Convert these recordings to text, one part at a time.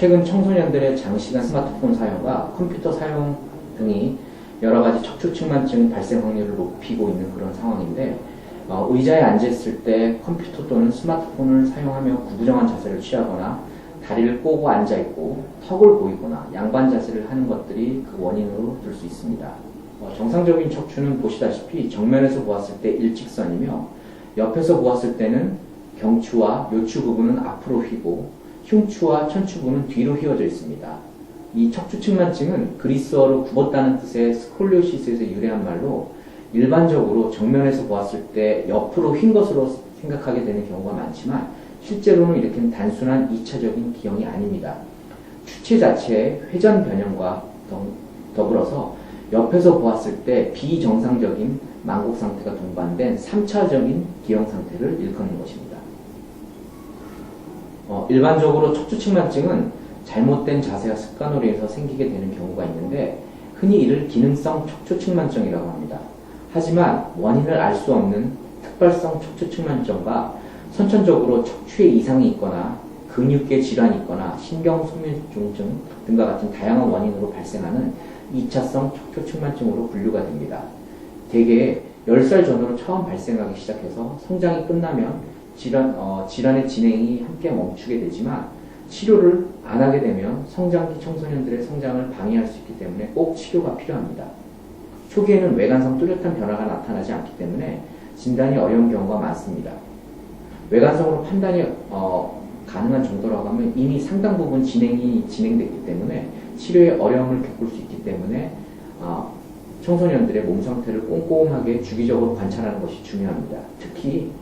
최근 청소년들의 장시간 스마트폰 사용과 컴퓨터 사용 등이 여러 가지 척추측만증 발생 확률을 높이고 있는 그런 상황인데, 의자에 앉았을 때 컴퓨터 또는 스마트폰을 사용하며 구부정한 자세를 취하거나 다리를 꼬고 앉아있고 턱을 보이거나 양반 자세를 하는 것들이 그 원인으로 들 수 있습니다. 정상적인 척추는 보시다시피 정면에서 보았을 때 일직선이며 옆에서 보았을 때는 경추와 요추 부분은 앞으로 휘고 흉추와 천추 부분은 뒤로 휘어져 있습니다. 이 척추측만증은 그리스어로 굽었다는 뜻의 스콜리오시스에서 유래한 말로 일반적으로 정면에서 보았을 때 옆으로 휜 것으로 생각하게 되는 경우가 많지만 실제로는 이렇게 단순한 2차적인 기형이 아닙니다. 추체 자체의 회전 변형과 더불어서 옆에서 보았을 때 비정상적인 만곡 상태가 동반된 3차적인 기형 상태를 일컫는 것입니다. 일반적으로 척추측만증은 잘못된 자세와 습관으로 인해서 생기게 되는 경우가 있는데 흔히 이를 기능성 척추측만증이라고 합니다. 하지만 원인을 알 수 없는 특발성 척추측만증과 선천적으로 척추에 이상이 있거나 근육계 질환이 있거나 신경소멸증 등과 같은 다양한 원인으로 발생하는 2차성 척추측만증으로 분류가 됩니다. 대개 10살 전후로 처음 발생하기 시작해서 성장이 끝나면 질환의 진행이 함께 멈추게 되지만 치료를 안 하게 되면 성장기 청소년들의 성장을 방해할 수 있기 때문에 꼭 치료가 필요합니다. 초기에는 외관상 뚜렷한 변화가 나타나지 않기 때문에 진단이 어려운 경우가 많습니다. 외관성으로 판단이 가능한 정도라고 하면 이미 상당 부분 진행됐기 때문에 치료에 어려움을 겪을 수 있기 때문에 청소년들의 몸 상태를 꼼꼼하게 주기적으로 관찰하는 것이 중요합니다. 특히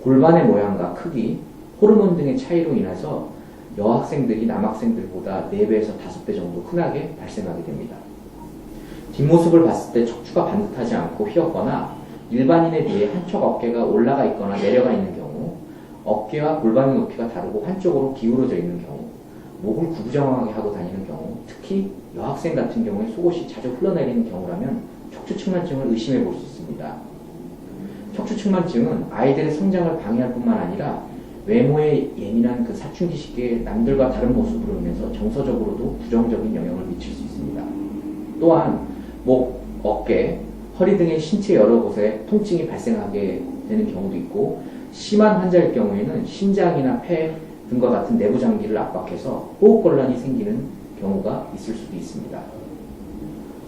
골반의 모양과 크기, 호르몬 등의 차이로 인해서 여학생들이 남학생들보다 4배에서 5배 정도 흔하게 발생하게 됩니다. 뒷모습을 봤을 때 척추가 반듯하지 않고 휘었거나 일반인에 비해 한쪽 어깨가 올라가 있거나 내려가 있는 경우, 어깨와 골반의 높이가 다르고 한쪽으로 기울어져 있는 경우, 목을 구부정하게 하고 다니는 경우, 특히 여학생 같은 경우에 속옷이 자주 흘러내리는 경우라면 척추측만증을 의심해 볼 수 있습니다. 척추측만증은 아이들의 성장을 방해할 뿐만 아니라 외모에 예민한 그 사춘기 시기에 남들과 다른 모습으로 인해서 정서적으로도 부정적인 영향을 미칠 수 있습니다. 또한 목, 어깨, 허리 등의 신체 여러 곳에 통증이 발생하게 되는 경우도 있고 심한 환자일 경우에는 신장이나 폐 등과 같은 내부 장기를 압박해서 호흡곤란이 생기는 경우가 있을 수도 있습니다.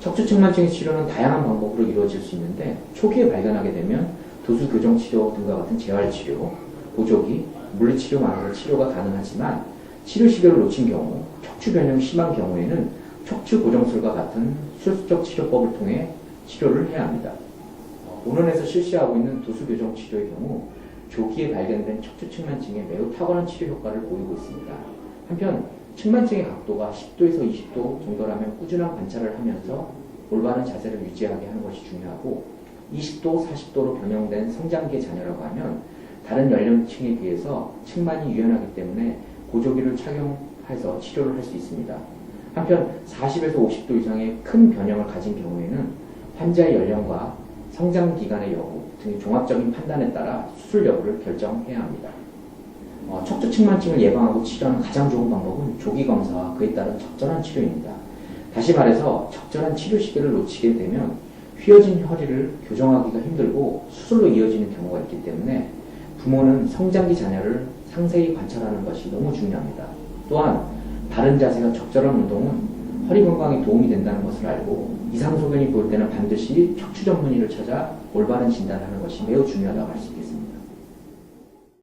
척추측만증의 치료는 다양한 방법으로 이루어질 수 있는데 초기에 발견하게 되면 도수교정치료 등과 같은 재활치료, 보조기, 물리치료만으로 치료가 가능하지만 치료 시기를 놓친 경우, 척추 변형이 심한 경우에는 척추 고정술과 같은 수술적 치료법을 통해 치료를 해야 합니다. 본원에서 실시하고 있는 도수교정 치료의 경우 조기에 발견된 척추측만증에 매우 탁월한 치료 효과를 보이고 있습니다. 한편 측만증의 각도가 10도에서 20도 정도라면 꾸준한 관찰을 하면서 올바른 자세를 유지하게 하는 것이 중요하고 20도, 40도로 변형된 성장기의 자녀라고 하면 다른 연령층에 비해서 측만이 유연하기 때문에 보조기를 착용해서 치료를 할 수 있습니다. 한편 40에서 50도 이상의 큰 변형을 가진 경우에는 환자의 연령과 성장 기간의 여부 등의 종합적인 판단에 따라 수술 여부를 결정해야 합니다. 척추측만증을 예방하고 치료하는 가장 좋은 방법은 조기 검사와 그에 따른 적절한 치료입니다. 다시 말해서 적절한 치료 시기를 놓치게 되면 휘어진 허리를 교정하기가 힘들고 수술로 이어지는 경우가 있기 때문에 부모는 성장기 자녀를 상세히 관찰하는 것이 너무 중요합니다. 또한 바른 자세와 적절한 운동은 허리 건강에 도움이 된다는 것을 알고 이상 소견이 보일 때는 반드시 척추 전문의를 찾아 올바른 진단을 하는 것이 매우 중요하다고 할 수 있겠습니다.